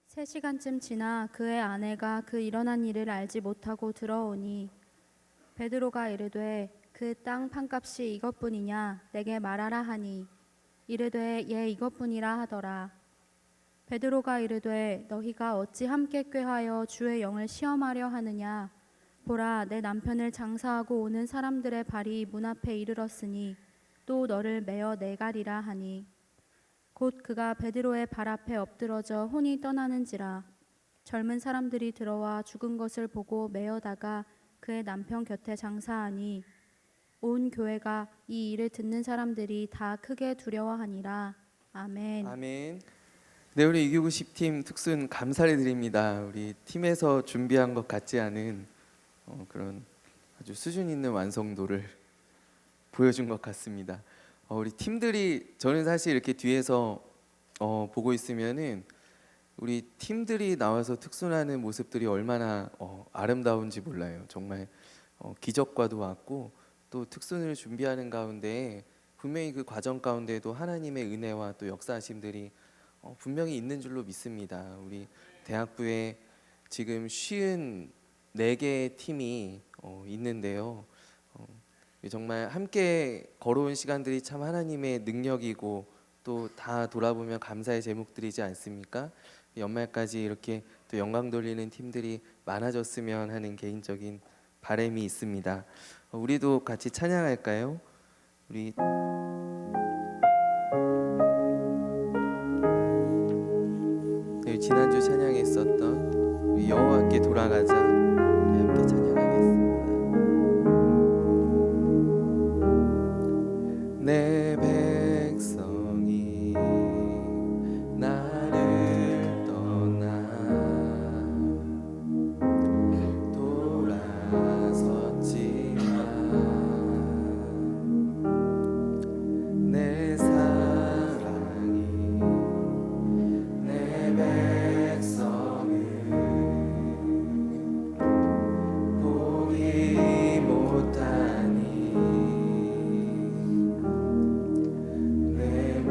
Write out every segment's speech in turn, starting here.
3시간쯤 지나 그의 아내가 그 일어난 일을 알지 못하고 들어오니 베드로가 이르되 그 땅 판값이 이것뿐이냐 내게 말하라 하니 이르되 예 이것뿐이라 하더라. 베드로가 이르되 너희가 어찌 함께 꾀하여 주의 영을 시험하려 하느냐. 보라 내 남편을 장사하고 오는 사람들의 발이 문 앞에 이르렀으니 또 너를 메어 내가리라 하니 곧 그가 베드로의 발 앞에 엎드러져 혼이 떠나는지라. 젊은 사람들이 들어와 죽은 것을 보고 메어다가 그의 남편 곁에 장사하니 온 교회가 이 일을 듣는 사람들이 다 크게 두려워하니라. 아멘. 아멘. 네, 우리 이교구십 팀 특순 감사를 드립니다. 우리 팀에서 준비한 것 같지 않은 그런 아주 수준 있는 완성도를 보여준 것 같습니다. 우리 팀들이 저는 사실 이렇게 뒤에서 보고 있으면은 우리 팀들이 나와서 특순하는 모습들이 얼마나 아름다운지 몰라요. 정말 기적과도 왔고 또 특순을 준비하는 가운데 분명히 그 과정 가운데도 하나님의 은혜와 또 역사하심들이 분명히 있는 줄로 믿습니다. 우리 대학부에 지금 54개의 팀이 있는데요. 정말 함께 걸어온 시간들이 참 하나님의 능력이고 또 다 돌아보면 감사의 제목들이지 않습니까? 연말까지 이렇게 또 영광 돌리는 팀들이 많아졌으면 하는 개인적인 바람이 있습니다. 우리도 같이 찬양할까요? 우리 지난주 찬양했었던 우리 여호와께 돌아가자 우리 함께 찬양하겠습니다. 내 백성이 나를 떠나 돌아섰지만 내 사랑이 내 백성을 포기 못하니 내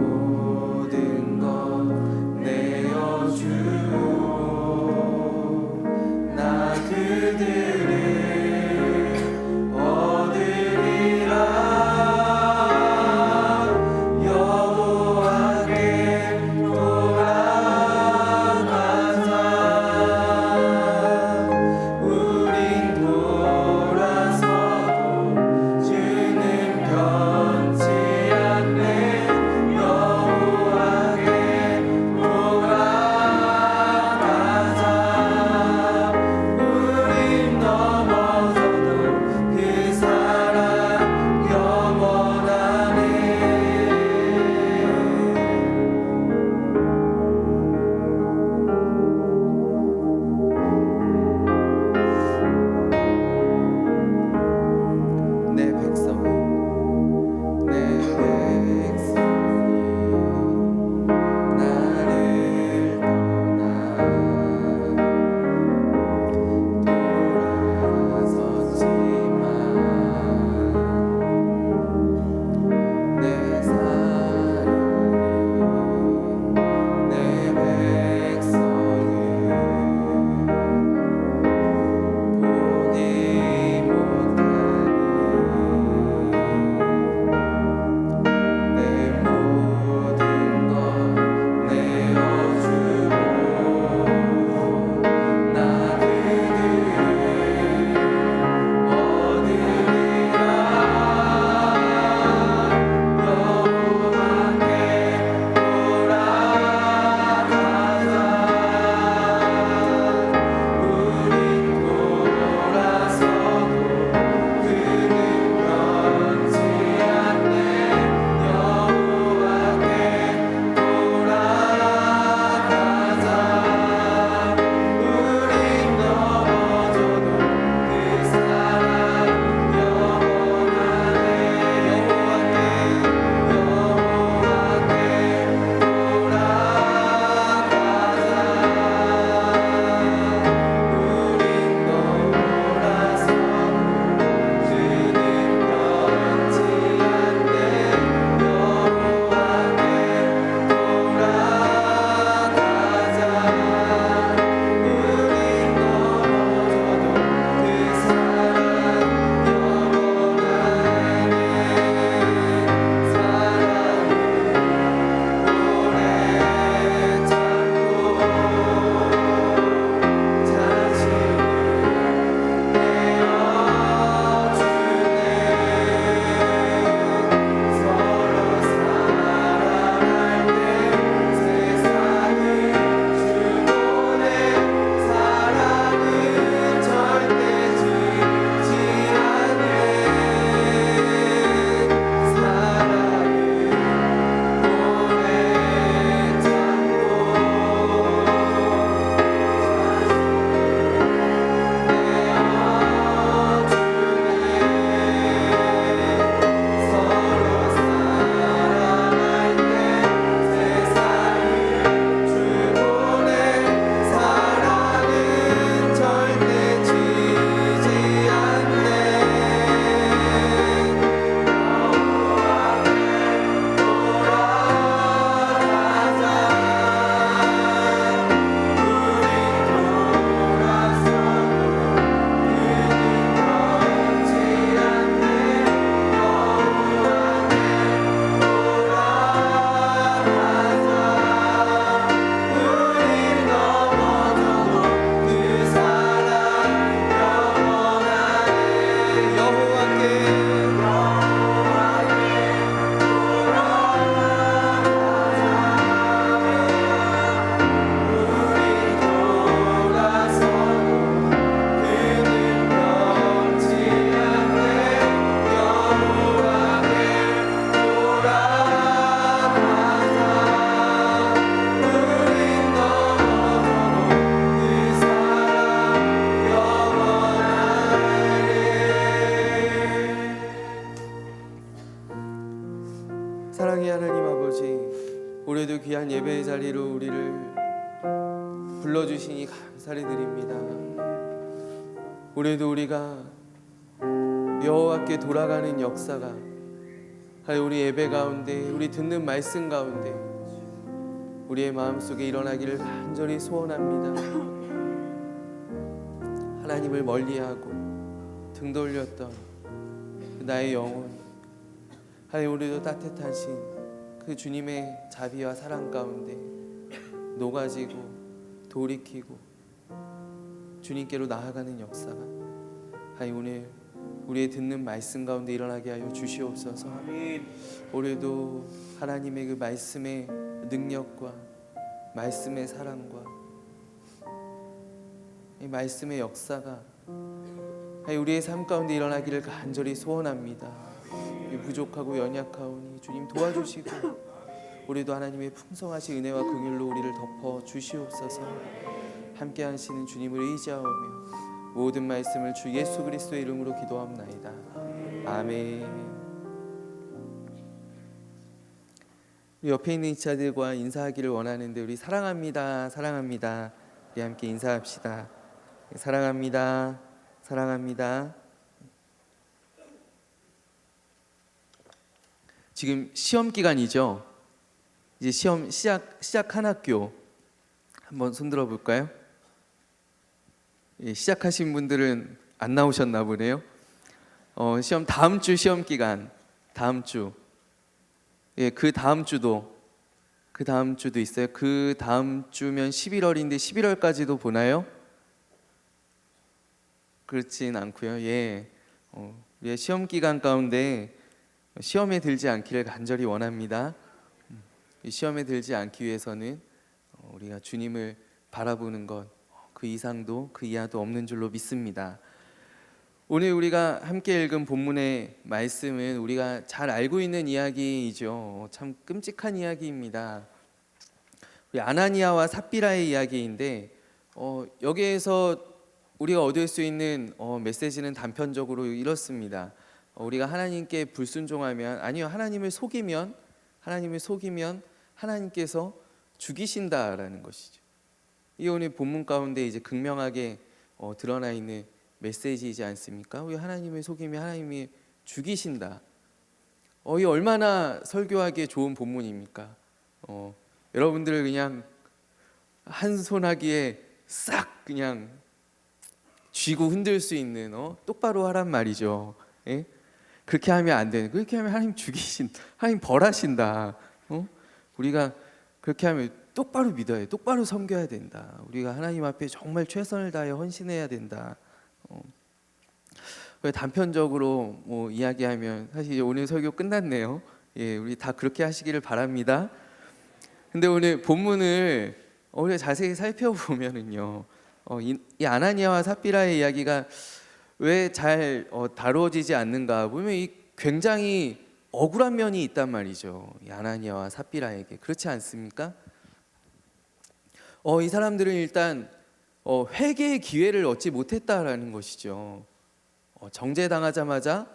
사랑의 하나님 아버지, 올해도 귀한 예배의 자리로 우리를 불러주시니 감사를 드립니다. 올해도 우리가 여호와께 돌아가는 역사가 우리 예배 가운데, 우리 듣는 말씀 가운데 우리의 마음속에 일어나기를 간절히 소원합니다. 하나님을 멀리하고 등 돌렸던 나의 영혼, 하나님 우리도 따뜻하신 그 주님의 자비와 사랑 가운데 녹아지고 돌이키고 주님께로 나아가는 역사가 하나님 오늘 우리의 듣는 말씀 가운데 일어나게 하여 주시옵소서. 올해도 하나님의 그 말씀의 능력과 말씀의 사랑과 이 말씀의 역사가 우리의 삶 가운데 일어나기를 간절히 소원합니다. 부족하고 연약하오니 주님 도와주시고 우리도 하나님의 풍성하신 은혜와 긍휼로 우리를 덮어 주시옵소서. 함께 하시는 주님을 의지하오며 모든 말씀을 주 예수 그리스도의 이름으로 기도합나이다. 아멘. 옆에 있는 이차들과 인사하기를 원하는데 우리 사랑합니다, 사랑합니다. 우리 함께 인사합시다. 사랑합니다, 사랑합니다. 지금 시험 기간이죠. 이제 시험 시작한 학교 한번 손들어 볼까요? 예, 시작하신 분들은 안 나오셨나 보네요. 시험 다음 주 시험 기간, 다음 주. 예, 그 다음 주도 있어요. 그 다음 주면 11월인데 11월까지도 보나요? 그렇진 않고요. 예, 우리의 시험 기간 가운데 시험에 들지 않기를 간절히 원합니다. 이 시험에 들지 않기 위해서는 우리가 주님을 바라보는 것, 그 이상도 그 이하도 없는 줄로 믿습니다. 오늘 우리가 함께 읽은 본문의 말씀은 우리가 잘 알고 있는 이야기이죠. 참 끔찍한 이야기입니다. 우리 아나니아와 삽비라의 이야기인데 여기에서 우리가 얻을 수 있는 메시지는 단편적으로 이렇습니다. 우리가 하나님께 불순종하면, 아니요, 하나님을 속이면 하나님께서 죽이신다라는 것이죠. 이 오늘 본문 가운데 이제 극명하게 드러나 있는 메시지이지 않습니까? 우리 하나님을 속이면 하나님이 죽이신다. 이 얼마나 설교하기에 좋은 본문입니까? 여러분들을 그냥 한 손하기에 싹 그냥 쥐고 흔들 수 있는 똑바로 하란 말이죠. 예? 그렇게 하면 안 되는. 그렇게 하면 하나님 하나님 벌하신다. 우리가 그렇게 하면 똑바로 믿어야 돼. 똑바로 섬겨야 된다. 우리가 하나님 앞에 정말 최선을 다해 헌신해야 된다. 단편적으로 이야기하면 사실 오늘 설교 끝났네요. 예, 우리 다 그렇게 하시기를 바랍니다. 근데 오늘 본문을 우리가 자세히 살펴보면은요, 이 아나니아와 삽비라의 이야기가 왜 잘 다루어지지 않는가 보면 이 굉장히 억울한 면이 있단 말이죠. 이 아나니아와 삽비라에게. 그렇지 않습니까? 이 사람들은 일단 회개의 기회를 얻지 못했다라는 것이죠. 정죄당하자마자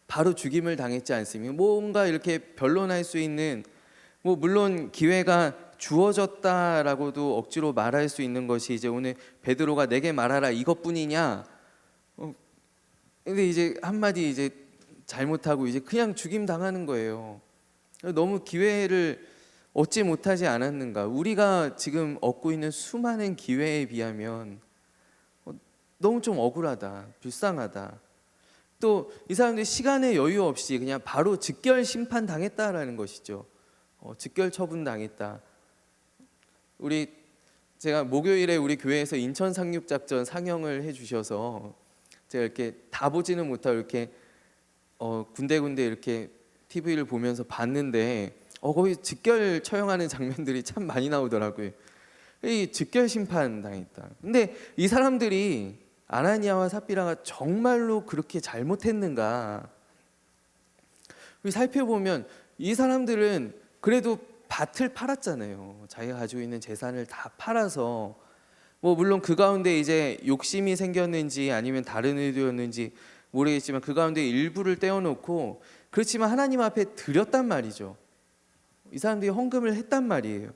바로 죽임을 당했지 않습니까? 뭔가 이렇게 변론할 수 있는, 물론 기회가 주어졌다라고도 억지로 말할 수 있는 것이 이제 오늘 베드로가 내게 말하라 이것뿐이냐. 근데 이제 한마디 이제 잘못하고 이제 그냥 죽임 당하는 거예요. 너무 기회를 얻지 못하지 않았는가? 우리가 지금 얻고 있는 수많은 기회에 비하면 너무 좀 억울하다, 불쌍하다. 또 이 사람들이 시간의 여유 없이 그냥 바로 즉결 심판 당했다라는 것이죠. 즉결 처분 당했다. 제가 목요일에 우리 교회에서 인천 상륙작전 상영을 해주셔서 제가 이렇게 다 보지는 못하고 이렇게 군데군데 이렇게 TV를 보면서 봤는데 거기 즉결 처형하는 장면들이 참 많이 나오더라고요. 이 즉결 심판 당했다. 근데 이 사람들이 아나니아와 삽비라가 정말로 그렇게 잘못했는가? 살펴보면 이 사람들은 그래도 밭을 팔았잖아요. 자기가 가지고 있는 재산을 다 팔아서 물론 그 가운데 이제 욕심이 생겼는지 아니면 다른 의도였는지 모르겠지만 그 가운데 일부를 떼어놓고 그렇지만 하나님 앞에 드렸단 말이죠. 이 사람들이 헌금을 했단 말이에요.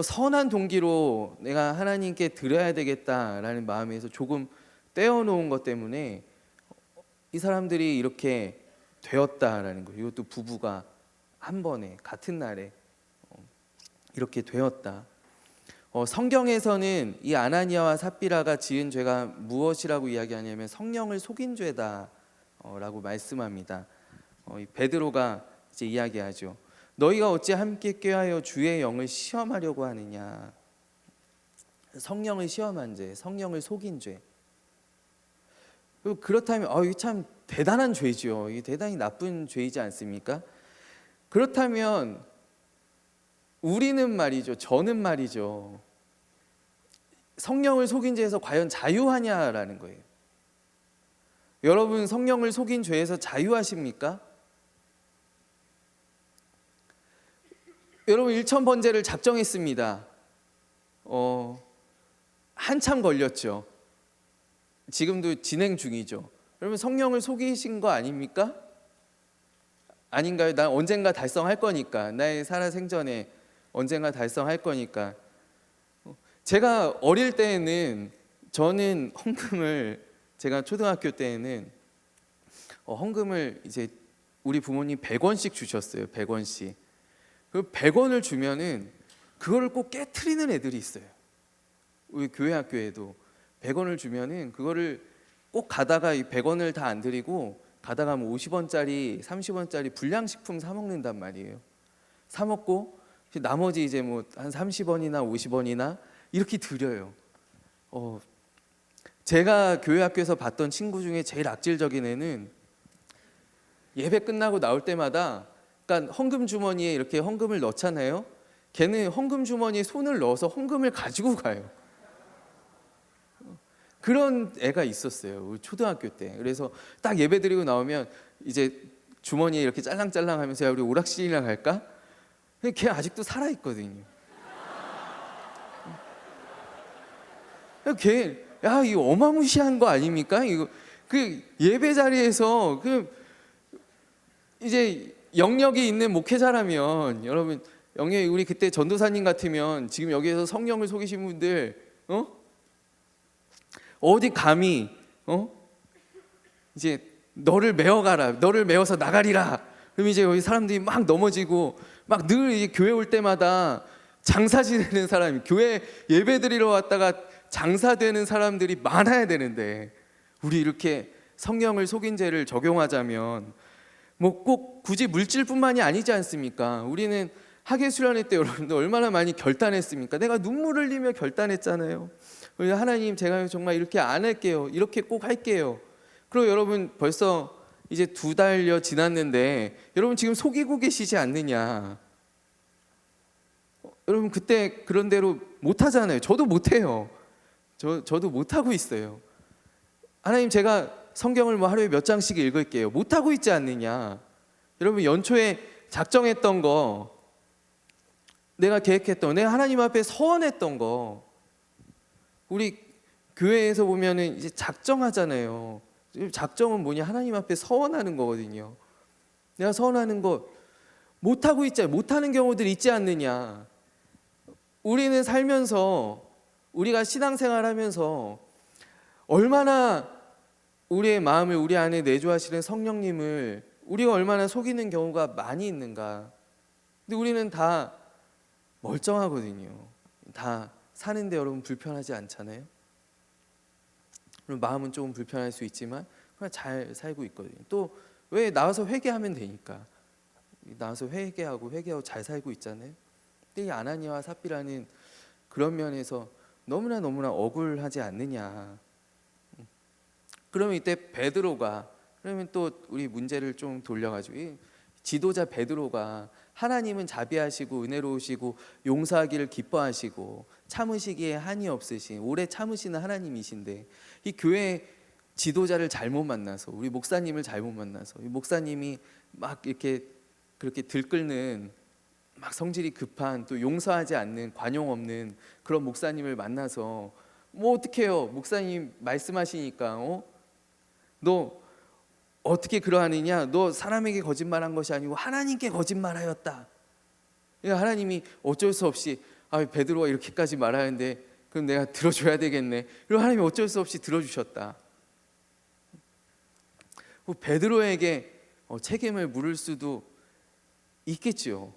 선한 동기로 내가 하나님께 드려야 되겠다라는 마음에서 조금 떼어놓은 것 때문에 이 사람들이 이렇게 되었다라는 거예요. 이것도 부부가 한 번에 같은 날에 이렇게 되었다. 성경에서는 이 아나니아와 삽비라가 지은 죄가 무엇이라고 이야기하냐면 성령을 속인 죄다라고 말씀합니다. 이 베드로가 이제 이야기하죠. 너희가 어찌 함께 꾀하여 주의 영을 시험하려고 하느냐. 성령을 시험한 죄, 성령을 속인 죄. 그렇다면 이게 참 대단한 죄죠. 이게 대단히 나쁜 죄이지 않습니까? 그렇다면 우리는 말이죠, 저는 말이죠, 성령을 속인 죄에서 과연 자유하냐라는 거예요. 여러분 성령을 속인 죄에서 자유하십니까? 여러분 1,000번제를 작정했습니다. 한참 걸렸죠. 지금도 진행 중이죠. 여러분 성령을 속이신 거 아닙니까? 아닌가요? 난 언젠가 달성할 거니까, 나의 살아생전에 언젠가 달성할 거니까. 제가 어릴 때에는, 저는 헌금을, 제가 초등학교 때에는 헌금을 이제 우리 부모님 100원씩 주셨어요. 100원씩. 그 100원을 주면은 그거를 꼭 깨트리는 애들이 있어요. 우리 교회 학교에도 100원을 주면은 그거를 꼭 가다가 이 100원을 다 안 드리고 가다가 뭐 50원짜리, 30원짜리 불량식품 사 먹는단 말이에요. 사 먹고 나머지 이제 뭐 한 30원이나 50원이나 이렇게 드려요. 제가 교회 학교에서 봤던 친구 중에 제일 악질적인 애는 예배 끝나고 나올 때마다, 그러니까 헌금 주머니에 이렇게 헌금을 넣잖아요. 걔는 헌금 주머니에 손을 넣어서 헌금을 가지고 가요. 그런 애가 있었어요, 우리 초등학교 때. 그래서 딱 예배 드리고 나오면 이제 주머니에 이렇게 짤랑짤랑 하면서 야 우리 오락실이나 갈까? 걔 아직도 살아있거든요. 걔, 야 이거 어마무시한 거 아닙니까? 이거 그 예배 자리에서 그 이제 영역이 있는 목회자라면, 여러분 영역이, 우리 그때 전도사님 같으면 지금 여기에서 성령을 속이신 분들 어디 감히 이제 너를 메어가라, 너를 메어서 나가리라. 그럼 이제 여기 사람들이 막 넘어지고 막 늘 교회 올 때마다 장사 지내는 사람이, 교회 예배 드리러 왔다가 장사되는 사람들이 많아야 되는데, 우리 이렇게 성령을 속인 죄를 적용하자면 뭐 꼭 굳이 물질뿐만이 아니지 않습니까? 우리는 학예 수련회 때 여러분들 얼마나 많이 결단했습니까? 내가 눈물을 흘리며 결단했잖아요. 하나님 제가 정말 이렇게 안 할게요, 이렇게 꼭 할게요. 그리고 여러분 벌써 이제 2달여 지났는데 여러분 지금 속이고 계시지 않느냐? 여러분 그때 그런 대로 못 하잖아요. 저도 못 해요. 저도 못 하고 있어요. 하나님 제가 성경을 뭐 하루에 몇 장씩 읽을게요. 못 하고 있지 않느냐? 여러분 연초에 작정했던 거, 내가 계획했던 거, 내가 하나님 앞에 서원했던 거, 우리 교회에서 보면은 이제 작정하잖아요. 작정은 뭐냐? 하나님 앞에 서원하는 거거든요. 내가 서원하는 거 못 하고 있잖아요. 못 하는 경우들이 있지 않느냐? 우리는 살면서, 우리가 신앙생활하면서 얼마나 우리의 마음을 우리 안에 내주하시는 성령님을 우리가 얼마나 속이는 경우가 많이 있는가. 근데 우리는 다 멀쩡하거든요. 다 사는데 여러분 불편하지 않잖아요. 마음은 조금 불편할 수 있지만 그냥 잘 살고 있거든요. 또 왜 나와서 회개하면 되니까. 나와서 회개하고 잘 살고 있잖아요. 근데 이 아나니아와 삽비라는 그런 면에서 너무나 억울하지 않느냐. 그러면 이때 베드로가, 그러면 또 우리 문제를 좀 돌려가지고, 이 지도자 베드로가 하나님은 자비하시고 은혜로우시고 용서하기를 기뻐하시고 참으시기에 한이 없으신 오래 참으시는 하나님이신데, 이 교회 지도자를 잘못 만나서, 우리 목사님을 잘못 만나서, 이 목사님이 막 이렇게 그렇게 들끓는, 막 성질이 급한, 또 용서하지 않는, 관용 없는 그런 목사님을 만나서 뭐 어떡해요? 목사님 말씀하시니까 너 어떻게 그러하느냐? 너 사람에게 거짓말한 것이 아니고 하나님께 거짓말하였다. 하나님이 어쩔 수 없이 베드로가 이렇게까지 말하는데 그럼 내가 들어줘야 되겠네. 그리고 하나님이 어쩔 수 없이 들어주셨다. 베드로에게 책임을 물을 수도 있겠지요.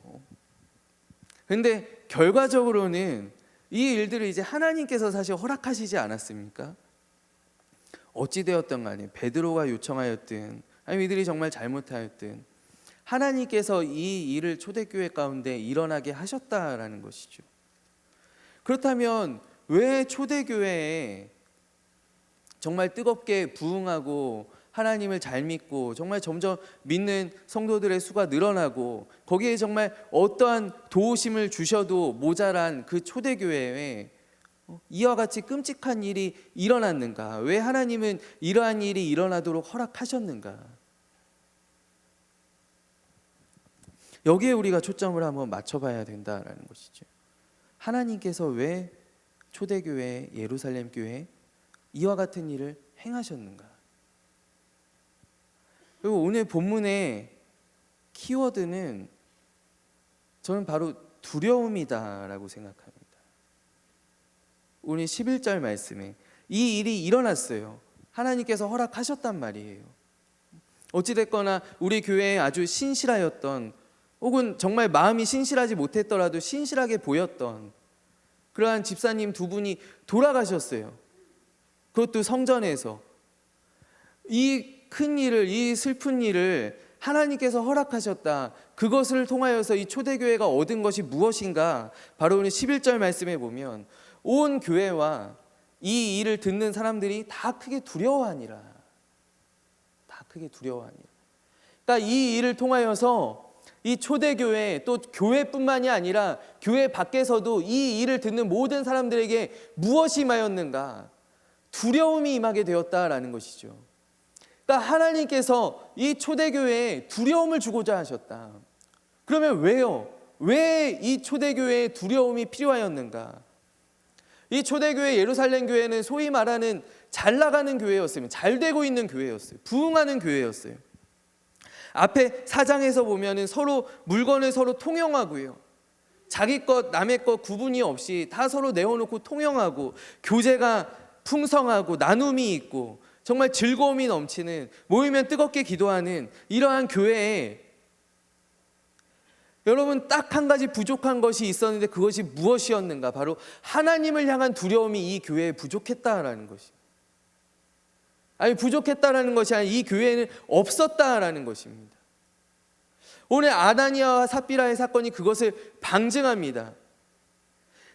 그런데 결과적으로는 이 일들을 이제 하나님께서 사실 허락하시지 않았습니까? 어찌 되었던 간에 베드로가 요청하였든 아니면 이들이 정말 잘못하였든 하나님께서 이 일을 초대교회 가운데 일어나게 하셨다라는 것이죠. 그렇다면 왜 초대교회에 정말 뜨겁게 부응하고 하나님을 잘 믿고 정말 점점 믿는 성도들의 수가 늘어나고 거기에 정말 어떠한 도우심을 주셔도 모자란 그 초대교회에 이와 같이 끔찍한 일이 일어났는가? 왜 하나님은 이러한 일이 일어나도록 허락하셨는가? 여기에 우리가 초점을 한번 맞춰봐야 된다라는 것이죠. 하나님께서 왜 초대교회, 예루살렘 교회에 이와 같은 일을 행하셨는가? 그리고 오늘 본문의 키워드는 저는 바로 두려움이다라고 생각합니다. 오늘 11절 말씀에 이 일이 일어났어요. 하나님께서 허락하셨단 말이에요. 어찌됐거나 우리 교회에 아주 신실하였던 혹은 정말 마음이 신실하지 못했더라도 신실하게 보였던 그러한 집사님 두 분이 돌아가셨어요. 그것도 성전에서. 이 큰 일을, 이 슬픈 일을 하나님께서 허락하셨다. 그것을 통하여서 이 초대교회가 얻은 것이 무엇인가? 바로 오늘 11절 말씀에 보면 온 교회와 이 일을 듣는 사람들이 다 크게 두려워하니라. 다 크게 두려워하니라. 그러니까 이 일을 통하여서 이 초대교회 또 교회뿐만이 아니라 교회 밖에서도 이 일을 듣는 모든 사람들에게 무엇이 임하였는가? 두려움이 임하게 되었다라는 것이죠. 그러니까 하나님께서 이 초대교회에 두려움을 주고자 하셨다. 그러면 왜요? 왜 이 초대교회에 두려움이 필요하였는가? 이 초대교회 예루살렘 교회는 소위 말하는 잘 나가는 교회였어요. 잘 되고 있는 교회였어요. 부흥하는 교회였어요. 앞에 4장에서 보면은 서로 물건을 서로 통용하고요. 자기 것 남의 것 구분이 없이 다 서로 내어놓고 통용하고 교제가 풍성하고 나눔이 있고 정말 즐거움이 넘치는 모이면 뜨겁게 기도하는 이러한 교회에 여러분 딱 한 가지 부족한 것이 있었는데 그것이 무엇이었는가? 바로 하나님을 향한 두려움이 이 교회에 부족했다라는 것이. 아니 부족했다라는 것이 아니라 이 교회에는 없었다라는 것입니다. 오늘 아나니아와 삽비라의 사건이 그것을 방증합니다.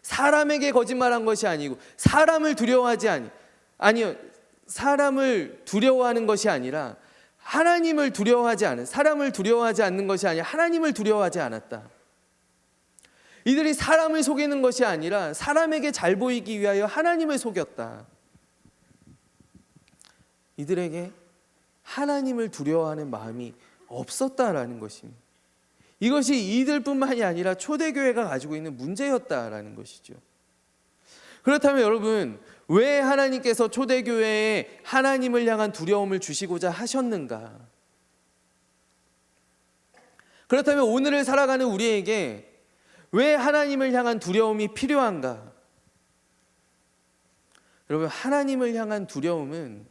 사람에게 거짓말한 것이 아니고 사람을 두려워하지 아니요. 사람을 두려워하는 것이 아니라 하나님을 두려워하지 않은 사람을 두려워하지 않는 것이 아니라 하나님을 두려워하지 않았다. 이들이 사람을 속이는 것이 아니라 사람에게 잘 보이기 위하여 하나님을 속였다. 이들에게 하나님을 두려워하는 마음이 없었다라는 것입니다. 이것이 이들뿐만이 아니라 초대교회가 가지고 있는 문제였다라는 것이죠. 그렇다면 여러분 왜 하나님께서 초대교회에 하나님을 향한 두려움을 주시고자 하셨는가? 그렇다면 오늘을 살아가는 우리에게 왜 하나님을 향한 두려움이 필요한가? 여러분 하나님을 향한 두려움은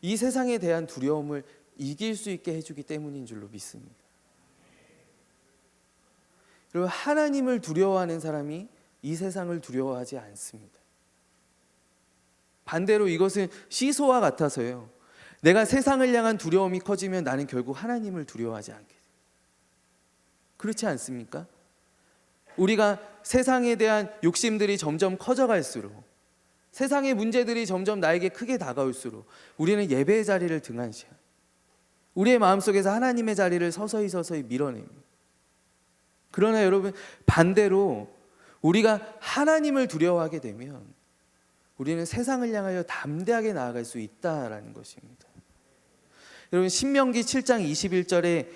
이 세상에 대한 두려움을 이길 수 있게 해주기 때문인 줄로 믿습니다. 여러분 하나님을 두려워하는 사람이 이 세상을 두려워하지 않습니다. 반대로 이것은 시소와 같아서요. 내가 세상을 향한 두려움이 커지면 나는 결국 하나님을 두려워하지 않게 돼요. 그렇지 않습니까? 우리가 세상에 대한 욕심들이 점점 커져갈수록 세상의 문제들이 점점 나에게 크게 다가올수록 우리는 예배의 자리를 등한시합니다. 우리의 마음속에서 하나님의 자리를 서서히 밀어냅니다. 그러나 여러분 반대로 우리가 하나님을 두려워하게 되면 우리는 세상을 향하여 담대하게 나아갈 수 있다라는 것입니다. 여러분 신명기 7장 21절에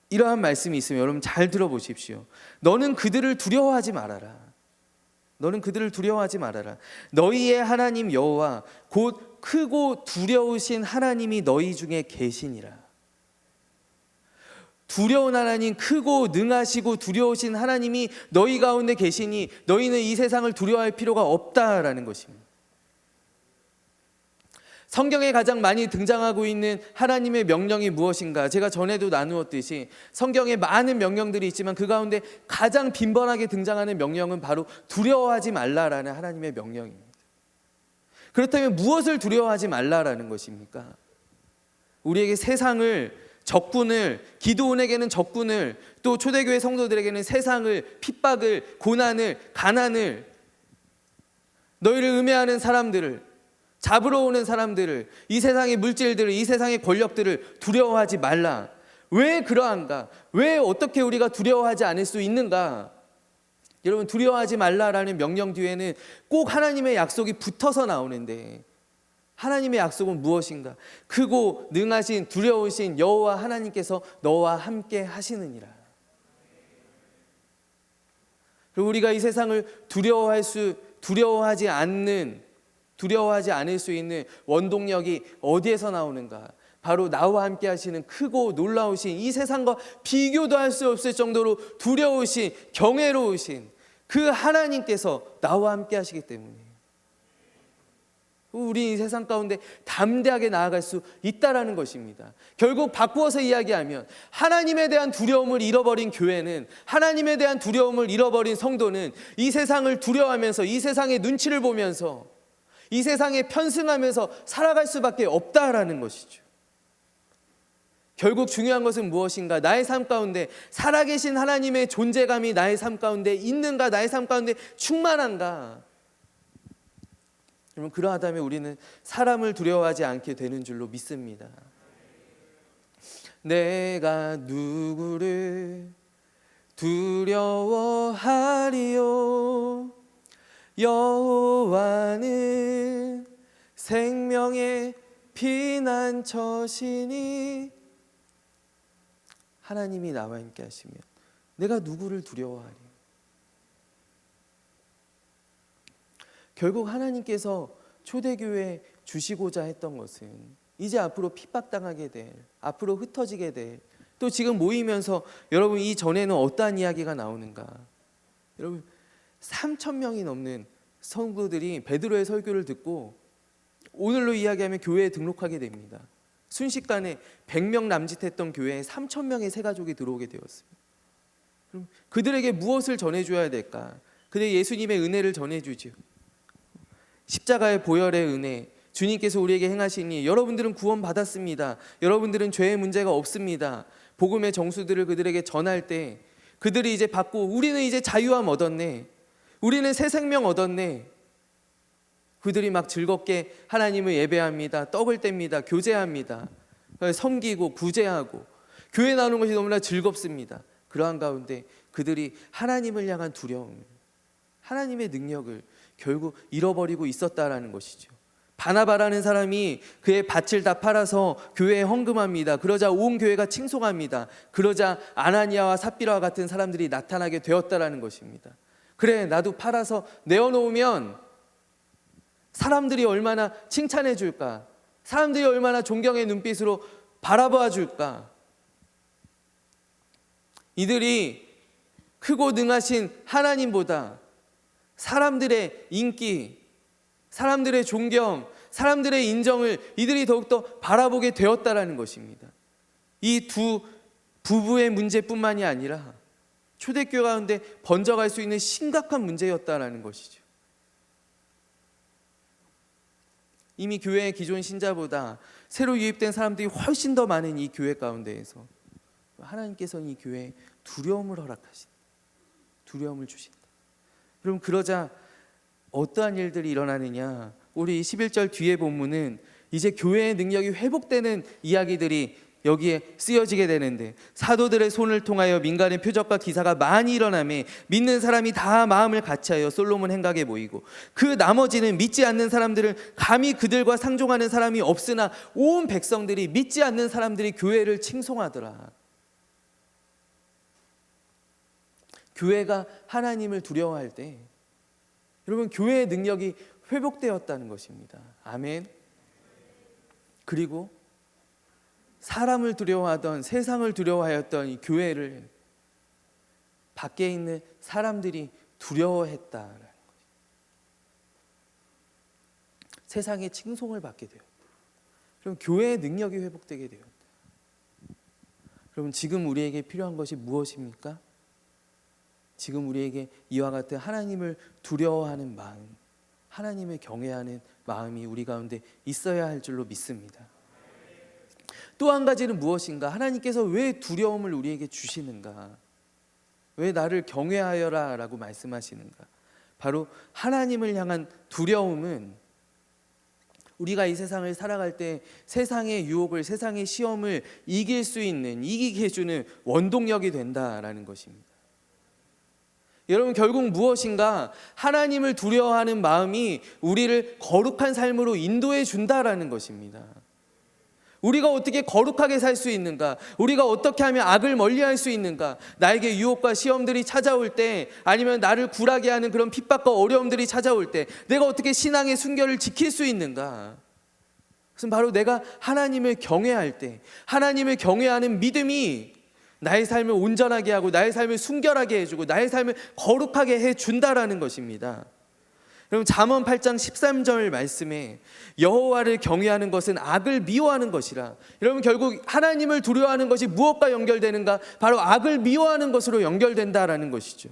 이러한 말씀이 있으면 여러분 잘 들어보십시오. 너는 그들을 두려워하지 말아라. 너는 그들을 두려워하지 말아라. 너희의 하나님 여호와 곧 크고 두려우신 하나님이 너희 중에 계시니라. 두려운 하나님, 크고 능하시고 두려우신 하나님이 너희 가운데 계시니 너희는 이 세상을 두려워할 필요가 없다라는 것입니다. 성경에 가장 많이 등장하고 있는 하나님의 명령이 무엇인가? 제가 전에도 나누었듯이 성경에 많은 명령들이 있지만 그 가운데 가장 빈번하게 등장하는 명령은 바로 두려워하지 말라라는 하나님의 명령입니다. 그렇다면 무엇을 두려워하지 말라라는 것입니까? 우리에게 세상을, 적군을, 기드온에게는 적군을, 또 초대교회 성도들에게는 세상을, 핍박을, 고난을, 가난을, 너희를 음해하는 사람들을, 잡으러 오는 사람들을, 이 세상의 물질들을, 이 세상의 권력들을 두려워하지 말라. 왜 그러한가? 왜 어떻게 우리가 두려워하지 않을 수 있는가? 여러분, 두려워하지 말라라는 명령 뒤에는 꼭 하나님의 약속이 붙어서 나오는데, 하나님의 약속은 무엇인가? 크고 능하신 두려우신 여호와 하나님께서 너와 함께 하시느니라. 그리고 우리가 이 세상을 두려워하지 않을 수 있는 원동력이 어디에서 나오는가? 바로 나와 함께 하시는 크고 놀라우신, 이 세상과 비교도 할 수 없을 정도로 두려우신, 경외로우신 그 하나님께서 나와 함께 하시기 때문에 우리 이 세상 가운데 담대하게 나아갈 수 있다라는 것입니다. 결국 바꾸어서 이야기하면 하나님에 대한 두려움을 잃어버린 교회는, 하나님에 대한 두려움을 잃어버린 성도는 이 세상을 두려워하면서, 이 세상의 눈치를 보면서, 이 세상에 편승하면서 살아갈 수밖에 없다라는 것이죠. 결국 중요한 것은 무엇인가? 나의 삶 가운데 살아계신 하나님의 존재감이 나의 삶 가운데 있는가? 나의 삶 가운데 충만한가? 여러분, 그러하다면 우리는 사람을 두려워하지 않게 되는 줄로 믿습니다. 내가 누구를 두려워하리요? 여호와는 생명의 피난처시니. 하나님이 나와 함께 하시면 내가 누구를 두려워하리? 결국 하나님께서 초대교회에 주시고자 했던 것은 이제 앞으로 핍박당하게 될, 앞으로 흩어지게 될, 또 지금 모이면서 여러분 이전에는 어떠한 이야기가 나오는가? 여러분 3,000명이 넘는 성도들이 베드로의 설교를 듣고 오늘로 이야기하면 교회에 등록하게 됩니다. 순식간에 100명 남짓했던 교회에 3,000명의 새 가족이 들어오게 되었습니다. 그럼 그들에게 무엇을 전해줘야 될까? 그들 예수님의 은혜를 전해주죠. 십자가의 보혈의 은혜, 주님께서 우리에게 행하시니 여러분들은 구원받았습니다. 여러분들은 죄의 문제가 없습니다. 복음의 정수들을 그들에게 전할 때 그들이 이제 받고 우리는 이제 자유함 얻었네, 우리는 새 생명 얻었네. 그들이 막 즐겁게 하나님을 예배합니다. 떡을 뗍니다. 교제합니다. 섬기고 구제하고 교회 나오는 것이 너무나 즐겁습니다. 그러한 가운데 그들이 하나님을 향한 두려움, 하나님의 능력을 결국 잃어버리고 있었다라는 것이죠. 바나바라는 사람이 그의 밭을 다 팔아서 교회에 헌금합니다. 그러자 온 교회가 칭송합니다. 그러자 아나니아와 삽비라와 같은 사람들이 나타나게 되었다라는 것입니다. 그래, 나도 팔아서 내어놓으면 사람들이 얼마나 칭찬해 줄까? 사람들이 얼마나 존경의 눈빛으로 바라봐 줄까? 이들이 크고 능하신 하나님보다 사람들의 인기, 사람들의 존경, 사람들의 인정을 이들이 더욱더 바라보게 되었다라는 것입니다. 이 두 부부의 문제뿐만이 아니라 초대교회 가운데 번져갈 수 있는 심각한 문제였다라는 것이죠. 이미 교회의 기존 신자보다 새로 유입된 사람들이 훨씬 더 많은 이 교회 가운데에서 하나님께서는 이 교회에 두려움을 허락하신다. 두려움을 주신다. 그럼 그러자 어떠한 일들이 일어나느냐? 우리 11절 뒤에 본문은 이제 교회의 능력이 회복되는 이야기들이 여기에 쓰여지게 되는데, 사도들의 손을 통하여 민간의 표적과 기사가 많이 일어나며 믿는 사람이 다 마음을 같이하여 솔로몬 행각에 모이고 그 나머지는 믿지 않는 사람들은 감히 그들과 상종하는 사람이 없으나 온 백성들이 믿지 않는 사람들이 교회를 칭송하더라. 교회가 하나님을 두려워할 때 여러분 교회의 능력이 회복되었다는 것입니다. 아멘. 그리고 사람을 두려워하던, 세상을 두려워하였던 이 교회를 밖에 있는 사람들이 두려워했다라는 거죠. 세상의 칭송을 받게 되었다. 그럼 교회의 능력이 회복되게 되었다. 그럼 지금 우리에게 필요한 것이 무엇입니까? 지금 우리에게 이와 같은 하나님을 두려워하는 마음, 하나님을 경외하는 마음이 우리 가운데 있어야 할 줄로 믿습니다. 또 한 가지는 무엇인가? 하나님께서 왜 두려움을 우리에게 주시는가? 왜 나를 경외하여라 라고 말씀하시는가? 바로 하나님을 향한 두려움은 우리가 이 세상을 살아갈 때 세상의 유혹을, 세상의 시험을 이길 수 있는, 이기게 해주는 원동력이 된다라는 것입니다. 여러분, 결국 무엇인가? 하나님을 두려워하는 마음이 우리를 거룩한 삶으로 인도해 준다라는 것입니다. 우리가 어떻게 거룩하게 살 수 있는가? 우리가 어떻게 하면 악을 멀리할 수 있는가? 나에게 유혹과 시험들이 찾아올 때, 아니면 나를 굴하게 하는 그런 핍박과 어려움들이 찾아올 때 내가 어떻게 신앙의 순결을 지킬 수 있는가? 그것은 바로 내가 하나님을 경외할 때, 하나님을 경외하는 믿음이 나의 삶을 온전하게 하고 나의 삶을 순결하게 해주고 나의 삶을 거룩하게 해준다라는 것입니다. 여러분, 잠언 8장 13절 말씀에 여호와를 경외하는 것은 악을 미워하는 것이라. 여러분, 결국 하나님을 두려워하는 것이 무엇과 연결되는가? 바로 악을 미워하는 것으로 연결된다라는 것이죠.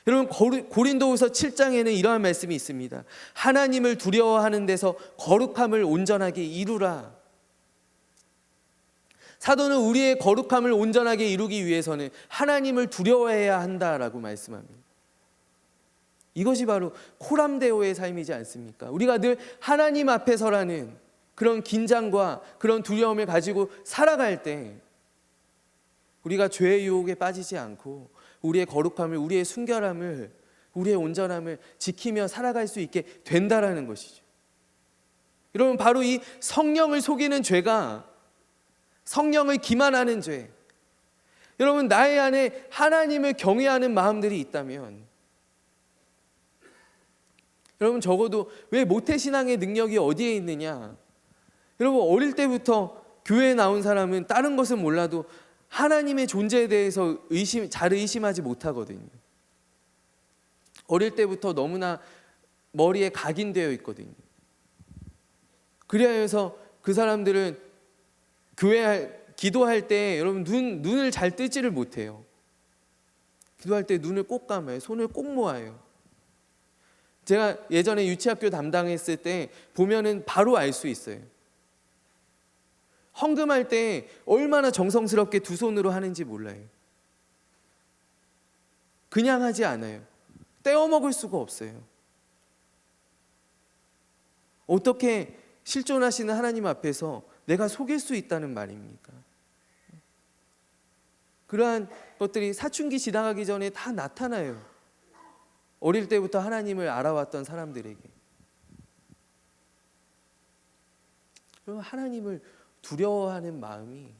여러분, 고린도후서 7장에는 이러한 말씀이 있습니다. 하나님을 두려워하는 데서 거룩함을 온전하게 이루라. 사도는 우리의 거룩함을 온전하게 이루기 위해서는 하나님을 두려워해야 한다라고 말씀합니다. 이것이 바로 코람데오의 삶이지 않습니까? 우리가 늘 하나님 앞에서라는 그런 긴장과 그런 두려움을 가지고 살아갈 때 우리가 죄의 유혹에 빠지지 않고 우리의 거룩함을, 우리의 순결함을, 우리의 온전함을 지키며 살아갈 수 있게 된다라는 것이죠. 여러분, 바로 이 성령을 속이는 죄가, 성령을 기만하는 죄, 여러분, 나의 안에 하나님을 경외하는 마음들이 있다면, 여러분, 적어도 왜 모태신앙의 능력이 어디에 있느냐? 여러분, 어릴 때부터 교회에 나온 사람은 다른 것은 몰라도 하나님의 존재에 대해서 잘 의심하지 못하거든요. 어릴 때부터 너무나 머리에 각인되어 있거든요. 그래야 해서 그 사람들은 기도할 때 여러분 눈을 잘 뜨지를 못해요. 기도할 때 눈을 꼭 감아요. 손을 꼭 모아요. 제가 예전에 유치학교 담당했을 때 보면은 바로 알 수 있어요. 헌금할 때 얼마나 정성스럽게 두 손으로 하는지 몰라요. 그냥 하지 않아요. 떼어 먹을 수가 없어요. 어떻게 실존하시는 하나님 앞에서 내가 속일 수 있다는 말입니까? 그러한 것들이 사춘기 지나가기 전에 다 나타나요. 어릴 때부터 하나님을 알아왔던 사람들에게. 하나님을 두려워하는 마음이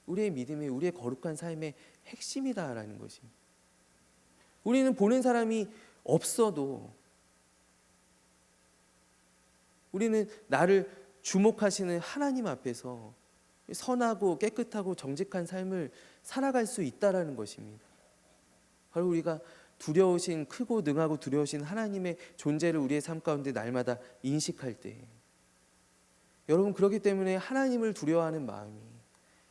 우리의 믿음의, 우리의 거룩한 삶의 핵심이다라는 것입니다. 우리는 보는 사람이 없어도 우리는 나를 주목하시는 하나님 앞에서 선하고 깨끗하고 정직한 삶을 살아갈 수 있다라는 것입니다. 바로 우리가 두려우신, 크고 능하고 두려우신 하나님의 존재를 우리의 삶 가운데 날마다 인식할 때, 여러분, 그렇기 때문에 하나님을 두려워하는 마음이,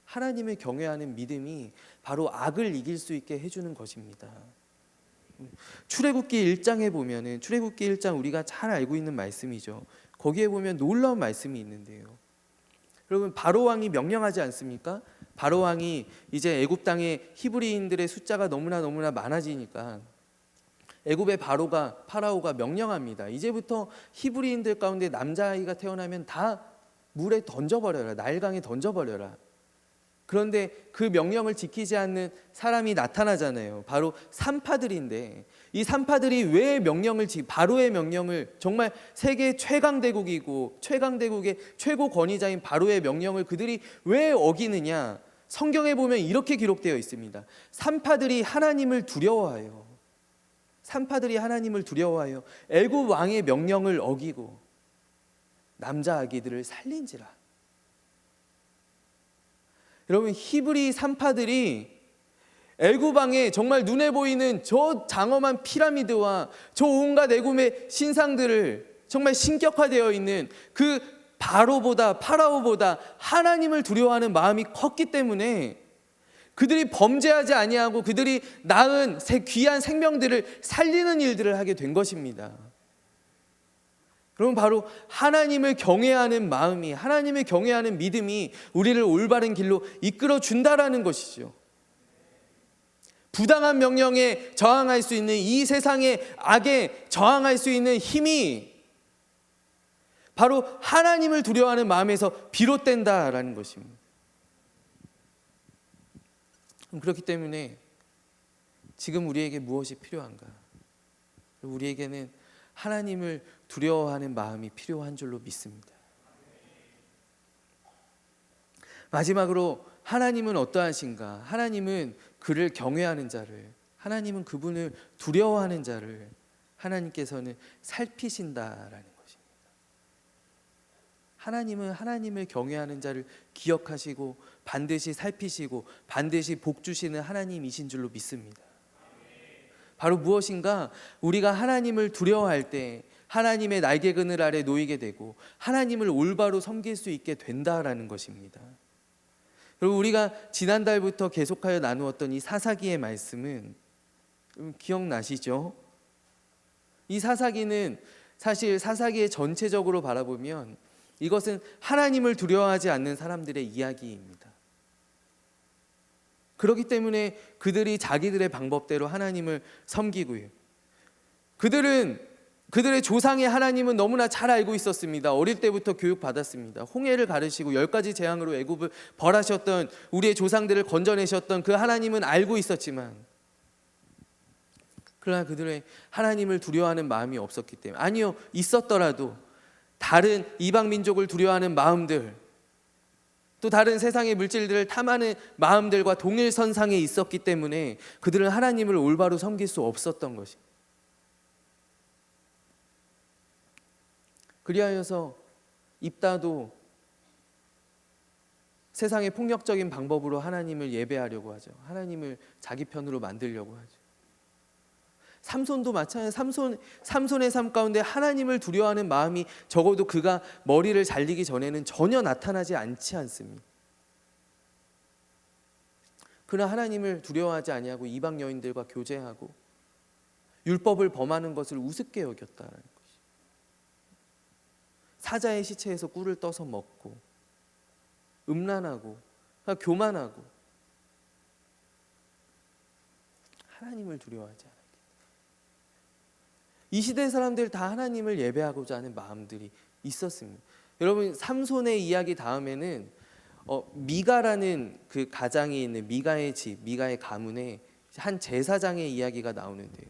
하나님을 경외하는 믿음이 바로 악을 이길 수 있게 해주는 것입니다. 출애굽기 1장에 보면은, 출애굽기 1장 우리가 잘 알고 있는 말씀이죠. 거기에 보면 놀라운 말씀이 있는데요. 여러분, 바로 왕이 명령하지 않습니까? 바로 왕이 이제 애굽 땅에 히브리인들의 숫자가 너무나 많아지니까 애굽의 파라오가 명령합니다. 이제부터 히브리인들 가운데 남자아이가 태어나면 다 물에 던져버려라, 나일강에 던져버려라. 그런데 그 명령을 지키지 않는 사람이 나타나잖아요. 바로 산파들인데, 이 산파들이 왜 바로의 명령을, 정말 세계 최강대국이고 최강대국의 최고 권위자인 바로의 명령을 그들이 왜 어기느냐? 성경에 보면 이렇게 기록되어 있습니다. 산파들이 하나님을 두려워하여, 애굽 왕의 명령을 어기고 남자 아기들을 살린지라. 여러분, 히브리 산파들이 애굽 왕에 정말 눈에 보이는 저 장엄한 피라미드와 저 온갖 애굽의 신상들을 정말 신격화되어 있는 그 파라오보다 하나님을 두려워하는 마음이 컸기 때문에 그들이 범죄하지 아니하고 그들이 낳은 귀한 생명들을 살리는 일들을 하게 된 것입니다. 그럼 바로 하나님을 경외하는 마음이, 하나님을 경외하는 믿음이 우리를 올바른 길로 이끌어 준다라는 것이죠. 부당한 명령에 저항할 수 있는, 이 세상의 악에 저항할 수 있는 힘이 바로 하나님을 두려워하는 마음에서 비롯된다라는 것입니다. 그렇기 때문에 지금 우리에게 무엇이 필요한가? 우리에게는 하나님을 두려워하는 마음이 필요한 줄로 믿습니다. 마지막으로 하나님은 어떠하신가? 하나님은 그를 경외하는 자를, 하나님은 그분을 두려워하는 자를 하나님께서는 살피신다라는 것입니다. 하나님은 하나님을 경외하는 자를 기억하시고 반드시 살피시고 반드시 복 주시는 하나님이신 줄로 믿습니다. 바로 무엇인가? 우리가 하나님을 두려워할 때 하나님의 날개 그늘 아래 놓이게 되고 하나님을 올바로 섬길 수 있게 된다라는 것입니다. 그리고 우리가 지난달부터 계속하여 나누었던 이 사사기의 말씀은 기억나시죠? 이 사사기는 사실 사사기의 전체적으로 바라보면 이것은 하나님을 두려워하지 않는 사람들의 이야기입니다. 그렇기 때문에 그들이 자기들의 방법대로 하나님을 섬기고요. 그들의 조상의 하나님은 너무나 잘 알고 있었습니다. 어릴 때부터 교육받았습니다. 홍해를 가르시고 10가지 재앙으로 애굽을 벌하셨던, 우리의 조상들을 건져내셨던 그 하나님은 알고 있었지만, 그러나 그들의 하나님을 두려워하는 마음이 없었기 때문에, 아니요, 있었더라도 다른 이방 민족을 두려워하는 마음들, 또 다른 세상의 물질들을 탐하는 마음들과 동일선상에 있었기 때문에 그들은 하나님을 올바로 섬길 수 없었던 것입니다. 그리하여서 입다도 세상의 폭력적인 방법으로 하나님을 예배하려고 하죠. 하나님을 자기 편으로 만들려고 하죠. 삼손도 마찬가지예요. 삼손의 삶 가운데 하나님을 두려워하는 마음이 적어도 그가 머리를 잘리기 전에는 전혀 나타나지 않지 않습니다. 그러나 하나님을 두려워하지 아니하고 이방 여인들과 교제하고 율법을 범하는 것을 우습게 여겼다는 것이. 사자의 시체에서 꿀을 떠서 먹고 음란하고 교만하고 하나님을 두려워하지 않아요. 이 시대 사람들 다 하나님을 예배하고자 하는 마음들이 있었습니다. 여러분, 삼손의 이야기 다음에는 미가라는 그 가장이 있는 미가의 집, 미가의 가문에 한 제사장의 이야기가 나오는데요.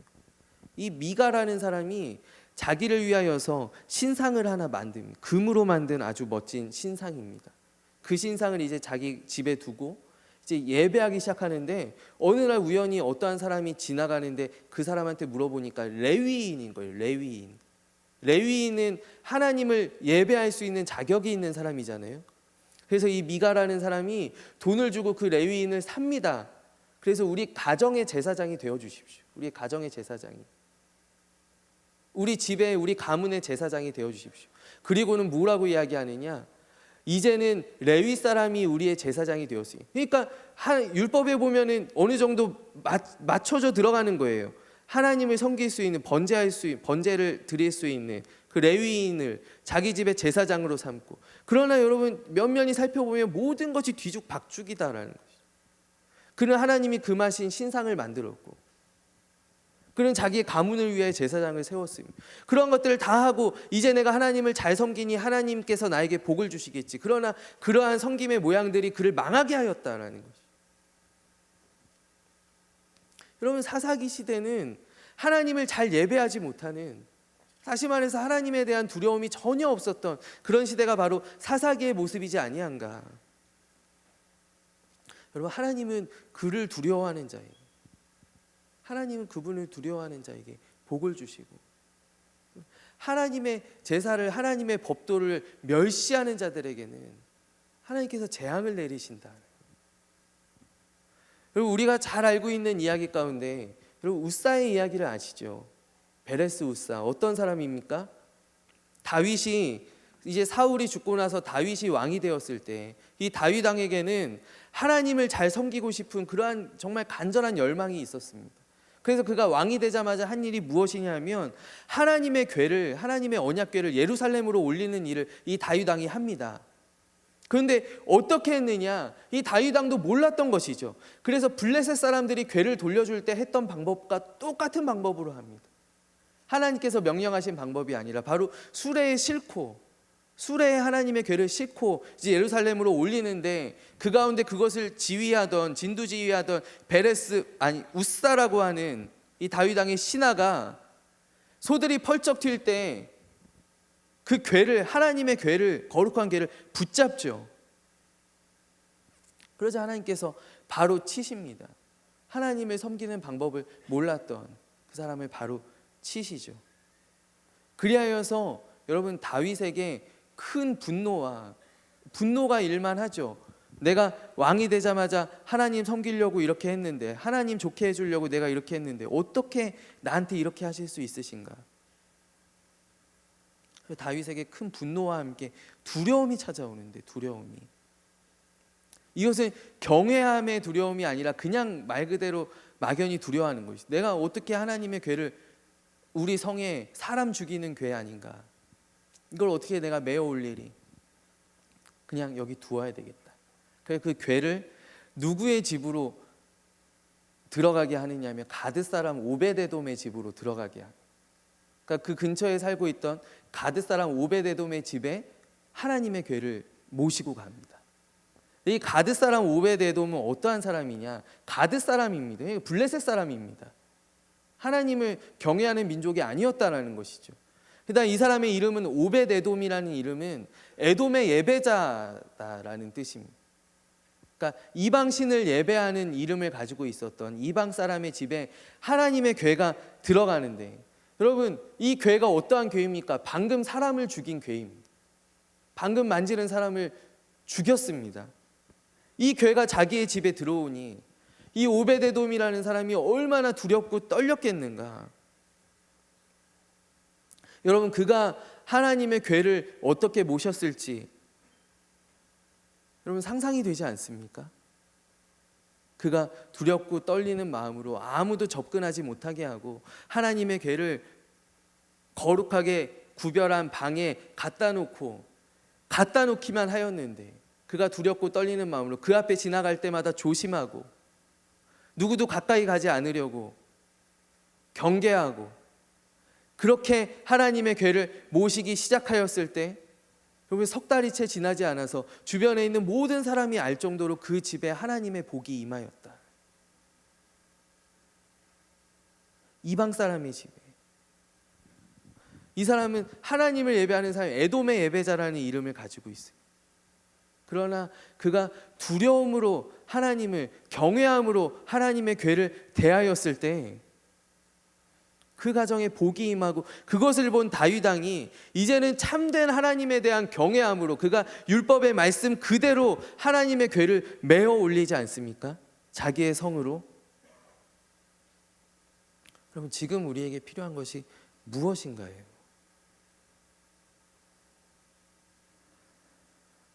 이 미가라는 사람이 자기를 위하여서 신상을 하나 만듭니다. 금으로 만든 아주 멋진 신상입니다. 그 신상을 이제 자기 집에 두고 이제 예배하기 시작하는데, 어느 날 우연히 어떠한 사람이 지나가는데 그 사람한테 물어보니까 레위인인 거예요. 레위인은 하나님을 예배할 수 있는 자격이 있는 사람이잖아요. 그래서 이 미가라는 사람이 돈을 주고 그 레위인을 삽니다. 그래서 우리 가정의 제사장이 되어 주십시오. 우리 가정의 제사장이, 우리 집에 우리 가문의 제사장이 되어 주십시오. 그리고는 뭐라고 이야기하느냐? 이제는 레위 사람이 우리의 제사장이 되었으니, 그러니까 율법에 보면은 어느 정도 맞춰져 들어가는 거예요. 하나님을 섬길 수 있는, 번제를 드릴 수 있는 그 레위인을 자기 집의 제사장으로 삼고, 그러나 여러분 면면히 살펴보면 모든 것이 뒤죽박죽이다라는 것이죠. 그는 하나님이 금하신 신상을 만들었고, 그는 자기의 가문을 위해 제사장을 세웠습니다. 그런 것들을 다 하고 이제 내가 하나님을 잘 섬기니 하나님께서 나에게 복을 주시겠지. 그러나 그러한 섬김의 모양들이 그를 망하게 하였다라는 것이죠. 여러분, 사사기 시대는 하나님을 잘 예배하지 못하는, 다시 말해서 하나님에 대한 두려움이 전혀 없었던 그런 시대가 바로 사사기의 모습이지 아니한가. 여러분, 하나님은 그를 두려워하는 자예요. 하나님은 그분을 두려워하는 자에게 복을 주시고, 하나님의 제사를, 하나님의 법도를 멸시하는 자들에게는 하나님께서 재앙을 내리신다. 그리고 우리가 잘 알고 있는 이야기 가운데 여러분 우사의 이야기를 아시죠? 베레스 우사 어떤 사람입니까? 다윗이 이제 사울이 죽고 나서 다윗이 왕이 되었을 때 이 다윗 왕에게는 하나님을 잘 섬기고 싶은 그러한 정말 간절한 열망이 있었습니다. 그래서 그가 왕이 되자마자 한 일이 무엇이냐면 하나님의 궤를, 하나님의 언약궤를 예루살렘으로 올리는 일을 이 다윗 왕이 합니다. 그런데 어떻게 했느냐? 이 다윗 왕도 몰랐던 것이죠. 그래서 블레셋 사람들이 궤를 돌려줄 때 했던 방법과 똑같은 방법으로 합니다. 하나님께서 명령하신 방법이 아니라 바로 수레에 싣고 수레에 하나님의 궤를 싣고 이제 예루살렘으로 올리는데 그 가운데 그것을 지휘하던 진두지휘하던 우사라고 하는 이 다윗 왕의 신하가 소들이 펄쩍 튈 때 그 궤를, 하나님의 궤를, 거룩한 궤를 붙잡죠. 그러자 하나님께서 바로 치십니다. 하나님을 섬기는 방법을 몰랐던 그 사람을 바로 치시죠. 그리하여서 여러분 다윗에게 큰 분노가 일만하죠. 내가 왕이 되자마자 하나님 섬기려고 이렇게 했는데, 하나님 좋게 해주려고 내가 이렇게 했는데 어떻게 나한테 이렇게 하실 수 있으신가? 다윗에게 큰 분노와 함께 두려움이 찾아오는데, 두려움이, 이것은 경외함의 두려움이 아니라 그냥 말 그대로 막연히 두려워하는 것이죠. 내가 어떻게 하나님의 궤를, 우리 성에 사람 죽이는 궤 아닌가, 이걸 어떻게 내가 메어 올리리, 그냥 여기 두어야 되겠다. 그래서 그 궤를 누구의 집으로 들어가게 하느냐면 가드 사람 오베데돔의 집으로 들어가게 합니다. 그러니까 그 근처에 살고 있던 가드 사람 오베데돔의 집에 하나님의 궤를 모시고 갑니다. 이 가드 사람 오베데돔은 어떠한 사람이냐? 가드 사람입니다. 블레셋 사람입니다. 하나님을 경외하는 민족이 아니었다라는 것이죠. 그다음 이 사람의 이름은 오베데돔이라는 이름은 에돔의 예배자다라는 뜻입니다. 그러니까 이방신을 예배하는 이름을 가지고 있었던 이방 사람의 집에 하나님의 궤가 들어가는데, 여러분 이 궤가 어떠한 궤입니까? 방금 사람을 죽인 궤입니다. 방금 만지는 사람을 죽였습니다. 이 궤가 자기의 집에 들어오니 이 오베데돔이라는 사람이 얼마나 두렵고 떨렸겠는가. 여러분 그가 하나님의 궤를 어떻게 모셨을지 여러분 상상이 되지 않습니까? 그가 두렵고 떨리는 마음으로 아무도 접근하지 못하게 하고 하나님의 궤를 거룩하게 구별한 방에 갖다 놓기만 하였는데, 그가 두렵고 떨리는 마음으로 그 앞에 지나갈 때마다 조심하고 누구도 가까이 가지 않으려고 경계하고 그렇게 하나님의 궤를 모시기 시작하였을 때, 여러분 석 달이 채 지나지 않아서 주변에 있는 모든 사람이 알 정도로 그 집에 하나님의 복이 임하였다. 이방 사람의 집에. 이 사람은 하나님을 예배하는 사람, 에돔의 예배자라는 이름을 가지고 있어요. 그러나 그가 두려움으로 하나님을, 경외함으로 하나님의 궤를 대하였을 때 그 가정에 복이 임하고, 그것을 본 다윗 왕이 이제는 참된 하나님에 대한 경외함으로 그가 율법의 말씀 그대로 하나님의 궤를 메어 올리지 않습니까? 자기의 성으로. 여러분 지금 우리에게 필요한 것이 무엇인가요?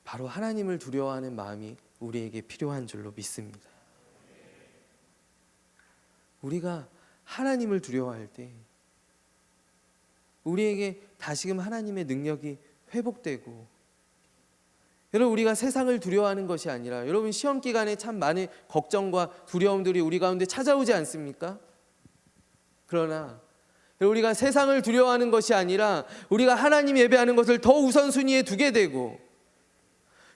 바로 하나님을 두려워하는 마음이 우리에게 필요한 줄로 믿습니다. 우리가 하나님을 두려워할 때 우리에게 다시금 하나님의 능력이 회복되고, 여러분 우리가 세상을 두려워하는 것이 아니라, 여러분 시험 기간에 참 많은 걱정과 두려움들이 우리 가운데 찾아오지 않습니까? 그러나 우리가 세상을 두려워하는 것이 아니라 우리가 하나님 예배하는 것을 더 우선순위에 두게 되고,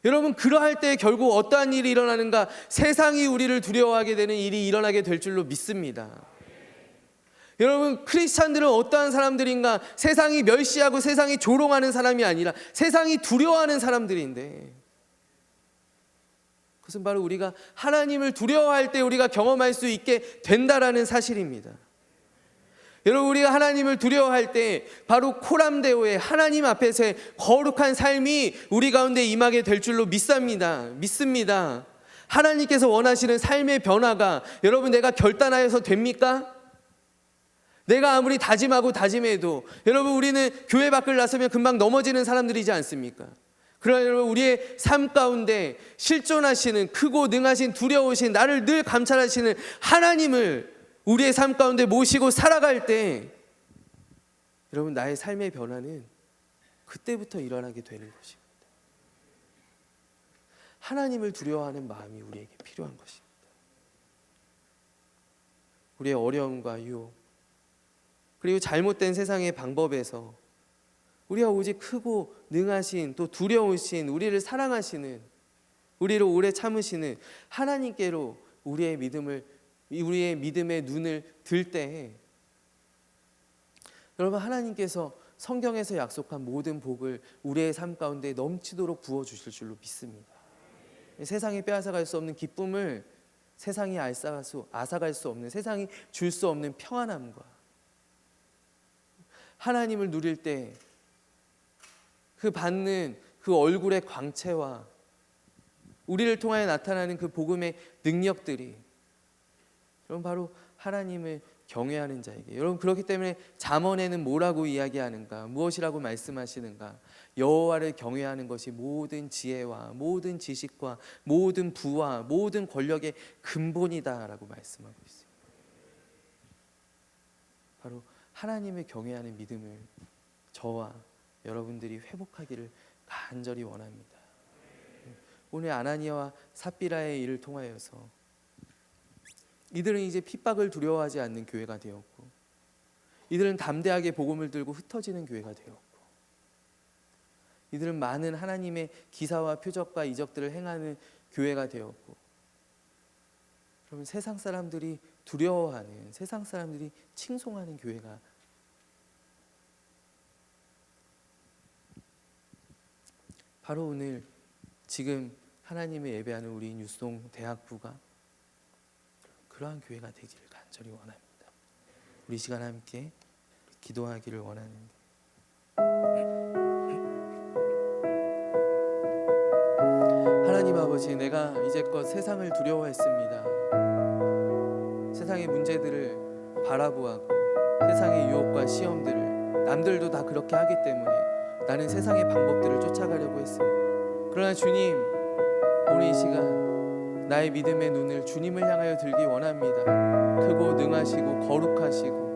여러분 그러할 때 결국 어떠한 일이 일어나는가? 세상이 우리를 두려워하게 되는 일이 일어나게 될 줄로 믿습니다. 여러분 크리스찬들은 어떠한 사람들인가? 세상이 멸시하고 세상이 조롱하는 사람이 아니라 세상이 두려워하는 사람들인데, 그것은 바로 우리가 하나님을 두려워할 때 우리가 경험할 수 있게 된다라는 사실입니다. 여러분 우리가 하나님을 두려워할 때 바로 코람데오의 하나님 앞에서의 거룩한 삶이 우리 가운데 임하게 될 줄로 믿습니다. 하나님께서 원하시는 삶의 변화가 여러분 내가 결단하여서 됩니까? 내가 아무리 다짐하고 다짐해도 여러분 우리는 교회 밖을 나서면 금방 넘어지는 사람들이지 않습니까? 그러나 여러분 우리의 삶 가운데 실존하시는 크고 능하신 두려우신 나를 늘 감찰하시는 하나님을 우리의 삶 가운데 모시고 살아갈 때 여러분 나의 삶의 변화는 그때부터 일어나게 되는 것입니다. 하나님을 두려워하는 마음이 우리에게 필요한 것입니다. 우리의 어려움과 유혹 그리고 잘못된 세상의 방법에서 우리가 오직 크고 능하신 또 두려우신 우리를 사랑하시는 우리를 오래 참으시는 하나님께로 우리의 믿음의 눈을 들 때에 여러분 하나님께서 성경에서 약속한 모든 복을 우리의 삶 가운데 넘치도록 부어주실 줄로 믿습니다. 세상이 빼앗아갈 수 없는 기쁨을 세상이 앗아갈 수 없는 세상이 줄 수 없는 평안함과 하나님을 누릴 때 그 받는 그 얼굴의 광채와 우리를 통하여 나타나는 그 복음의 능력들이 여러분 바로 하나님을 경외하는 자에게 여러분 그렇기 때문에 잠언에는 뭐라고 이야기하는가 무엇이라고 말씀하시는가 여호와를 경외하는 것이 모든 지혜와 모든 지식과 모든 부와 모든 권력의 근본이다라고 말씀하고 있습니다. 바로 하나님을 경외하는 믿음을 저와 여러분들이 회복하기를 간절히 원합니다. 오늘 아나니아와 삽비라의 일을 통하여서 이들은 이제 핍박을 두려워하지 않는 교회가 되었고 이들은 담대하게 복음을 들고 흩어지는 교회가 되었고 이들은 많은 하나님의 기사와 표적과 이적들을 행하는 교회가 되었고 그러면 세상 사람들이 두려워하는 세상 사람들이 칭송하는 교회가 바로 오늘 지금 하나님의 예배하는 우리 뉴스동 대학부가 그러한 교회가 되기를 간절히 원합니다. 우리 시간 함께 기도하기를 원하는데 하나님 아버지 내가 이제껏 세상을 두려워했습니다. 세상의 문제들을 바라보았고 세상의 유혹과 시험들을 남들도 다 그렇게 하기 때문에 나는 세상의 방법들을 쫓아가려고 했습니다. 그러나 주님 오늘 이 시간 나의 믿음의 눈을 주님을 향하여 들기 원합니다. 크고 능하시고 거룩하시고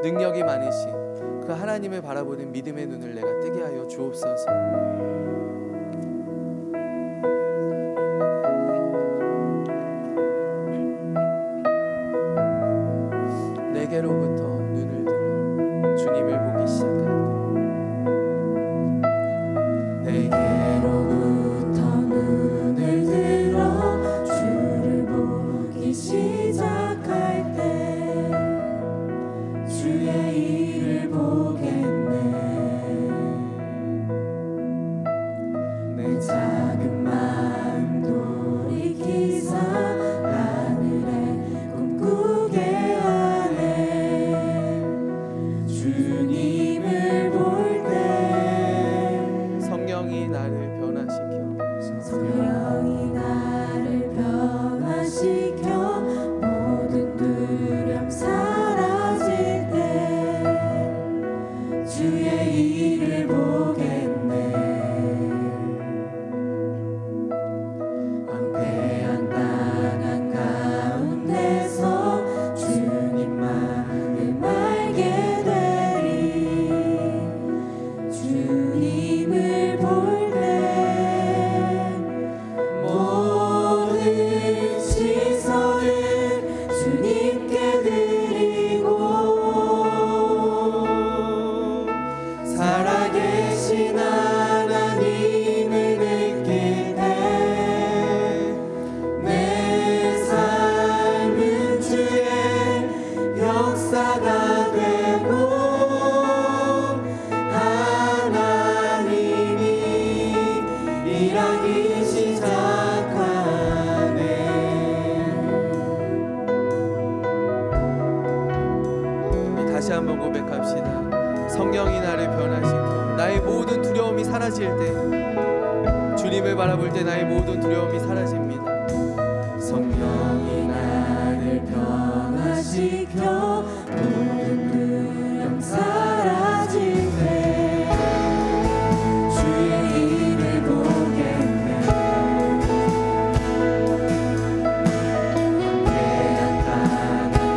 능력이 많으신 그 하나님을 바라보는 믿음의 눈을 내가 뜨게 하여 주옵소서. 내게로부터 눈을 들어 주님을 보기 시작할 때 내게로부터 눈을 들어 주를 보기 시작할 때 주의 일을 보겠네. 내 작은 마음 돌이키사 하늘에 꿈꾸게 하네. 주님을 볼 때 성령이 나를 변화시켜 성령이 나를 변화시켜 모든 두려움 사라질 때 주의 일을 보겠네. 황폐한 땅 한가운데서 주님만을 알게 되리. 주님을 볼 때 모든 시선을 주님께 드리고 살아계신 하나님을 느낄 때 내 삶은 주의 역사가 되고 하나님이 일하기 시작하네. 우리 다시 한번 고백합시다. 성령이 나를 변화시켜 나의 모든 두려움이 사라질 때 주님을 바라볼 때 나의 모든 두려움이 사라집니다. 성령이 나를 변화시켜 모든 두려움 사라질 때 주의 힘을 보겠네. 황폐한 땅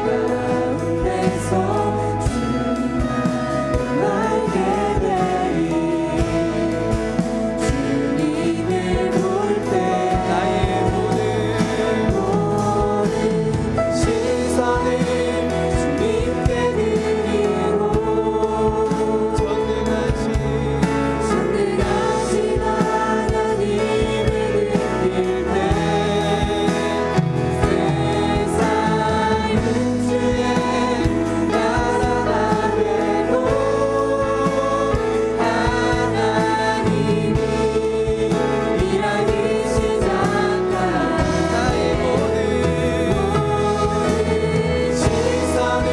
가운데서 주님만을 알게 되리. 주님을 볼 때 나의 모든 시선을 주님께 드리고 전능하신 하나님을 느낄 때 세상은 주의 나라가 되고 하나님이 일하기 시작한 나의 모든 시선을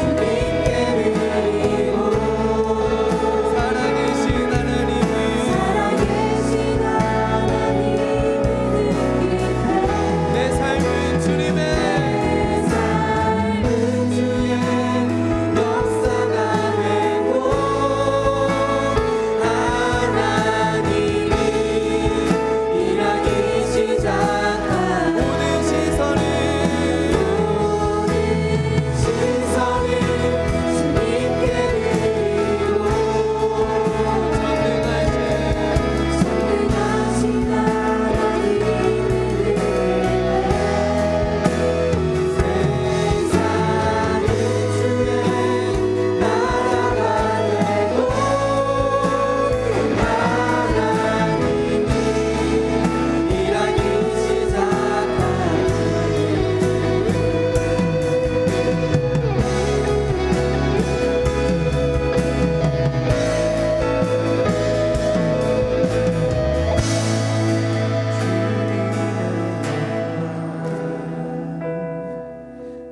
주님께 드리고 살아계신 하나님을 느낄 때 내 삶은 주의 역사가 되고 하나님이 일하기 시작한 모든 시선을 주님께 드리고 전능하신 하나님을 느낄 때 세상은 주의 나라가 되고 하나님이 일하기 시작한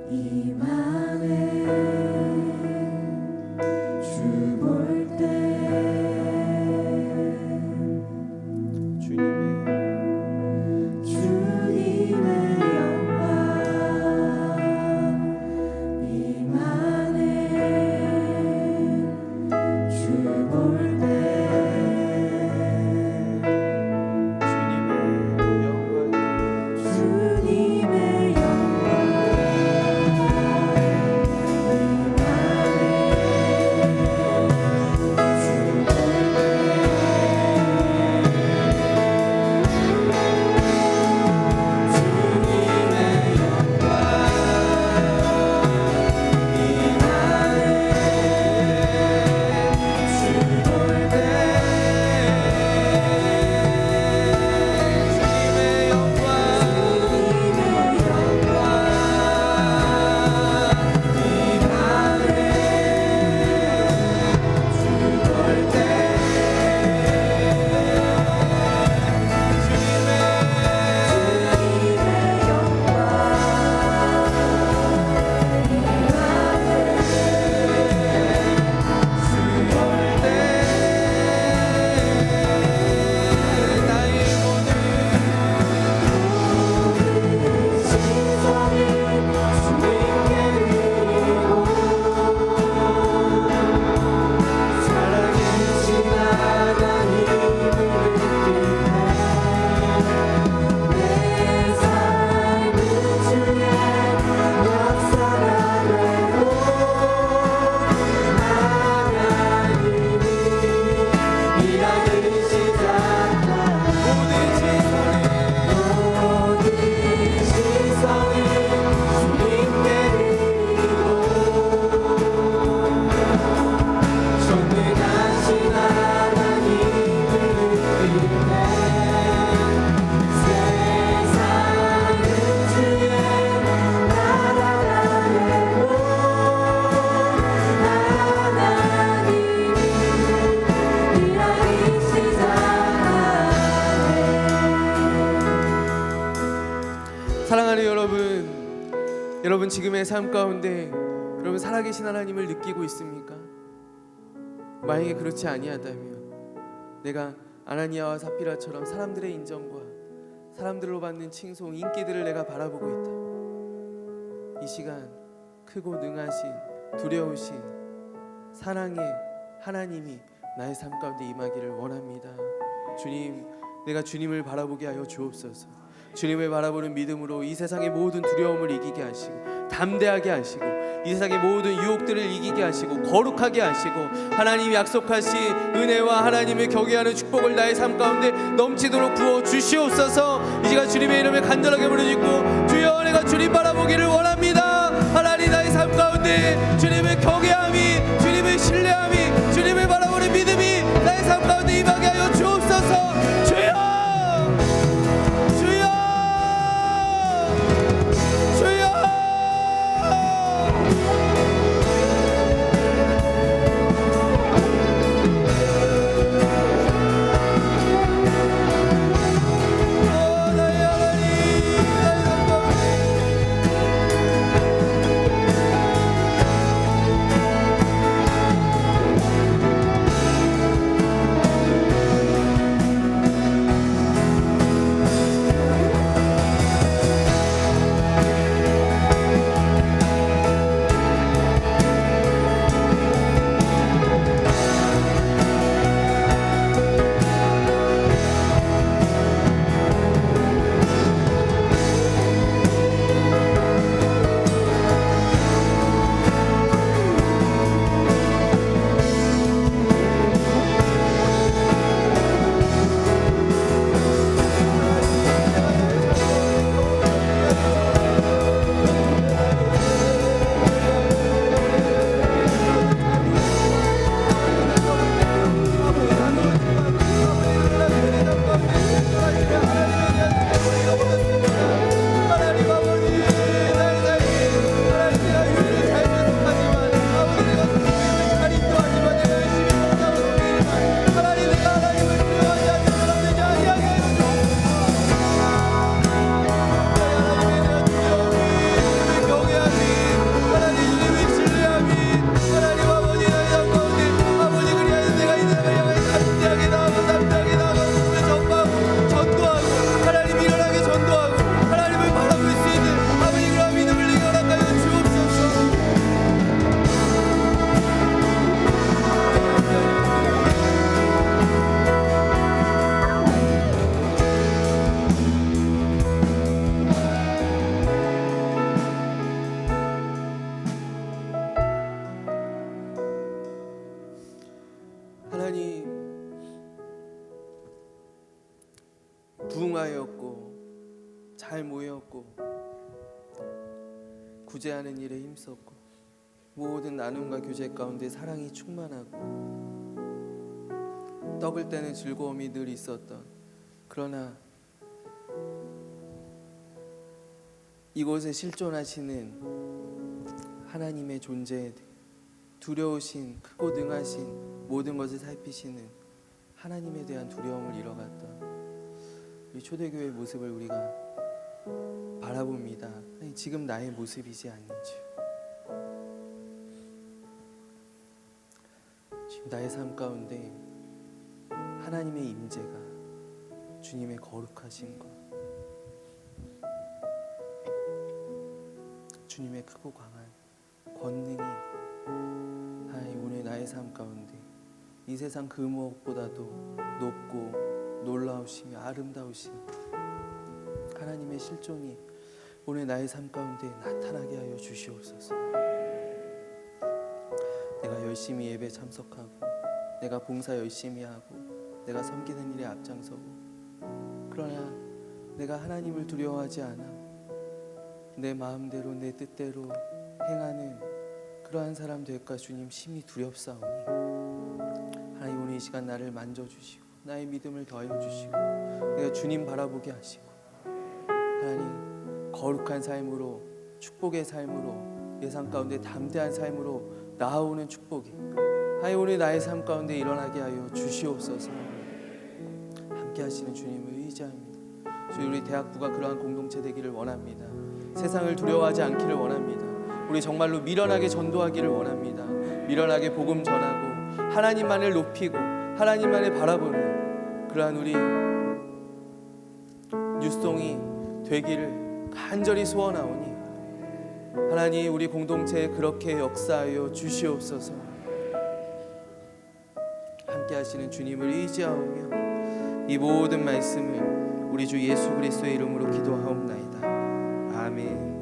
이만해 주 볼 때 주님의 영광 이만해 주 볼 때 주님의 영광 사랑하는 여러분 지금의 삶 가운데 여러분 살아계신 하나님을 느끼고 있습니까? 만약에 그렇지 아니하다면 내가 아나니아와 삽비라처럼 사람들의 인정과 사람들로 받는 칭송, 인기들을 내가 바라보고 있다. 이 시간 크고 능하신, 두려우신 사랑의 하나님이 나의 삶 가운데 임하기를 원합니다. 주님, 내가 주님을 바라보게 하여 주옵소서. 주님을 바라보는 믿음으로 이 세상의 모든 두려움을 이기게 하시고, 담대하게 하시고, 이 세상의 모든 유혹들을 이기게 하시고, 거룩하게 하시고, 하나님이 약속하신 은혜와 하나님을 경외하는 축복을 나의 삶 가운데 넘치도록 부어 주시옵소서. 이 시간 주님의 이름을 간절하게 부르짖고, 주여, 내가 주님 바라보기를 원합니다. 하나님, 나의 삶 가운데 주님을 경외함이, 주님을 신뢰함이, 주님을 바라보는 믿음이 나의 삶 가운데 임하게 하여 주옵소서. 주여, 주여, 주여. 나의 하나님, 나의 삶 가운데 하나님, 부흥하였고 잘 모였고 구제하는 일에 힘썼고 모든 나눔과 교제 가운데 사랑이 충만하고 떡을 떼는 즐거움이 늘 있었던, 그러나 이곳에 실존하시는 하나님의 존재에 대해 두려우신, 크고 능하신, 모든 것을 살피시는 하나님에 대한 두려움을 잃어갔던 우리 초대교회의 모습을 우리가 바라봅니다. 아니, 지금 나의 모습이지 않는지, 지금 나의 삶 가운데 하나님의 임재가, 주님의 거룩하신 것, 주님의 크고 강한 권능이 하나님 오늘 나의 삶 가운데 이 세상 그 무엇보다도 높고 놀라우시며 아름다우신 하나님의 실존이 오늘 나의 삶 가운데 나타나게 하여 주시옵소서. 내가 열심히 예배 참석하고, 내가 봉사 열심히 하고, 내가 섬기는 일에 앞장서고, 그러나 내가 하나님을 두려워하지 않아 내 마음대로 내 뜻대로 행하는 그러한 사람 될까 주님 심히 두렵사오니, 하나님 오늘 이 시간 나를 만져주시고 나의 믿음을 더해주시고 내가 주님 바라보게 하시고, 하나님 거룩한 삶으로, 축복의 삶으로, 예상 가운데 담대한 삶으로 나아오는 축복이 하나님 오늘 나의 삶 가운데 일어나게 하여 주시옵소서. 함께 하시는 주님을 의지합니다. 주님, 우리 대학부가 그러한 공동체 되기를 원합니다. 세상을 두려워하지 않기를 원합니다. 우리 정말로 미련하게 전도하기를 원합니다. 미련하게 복음 전하고 하나님만을 높이고 하나님만을 바라보는 그러한 우리 뉴송이 되기를 간절히 소원하오니 하나님 우리 공동체에 그렇게 역사하여 주시옵소서. 함께 하시는 주님을 의지하오며 이 모든 말씀을 우리 주 예수 그리스도의 이름으로 기도하옵나이다. 아멘.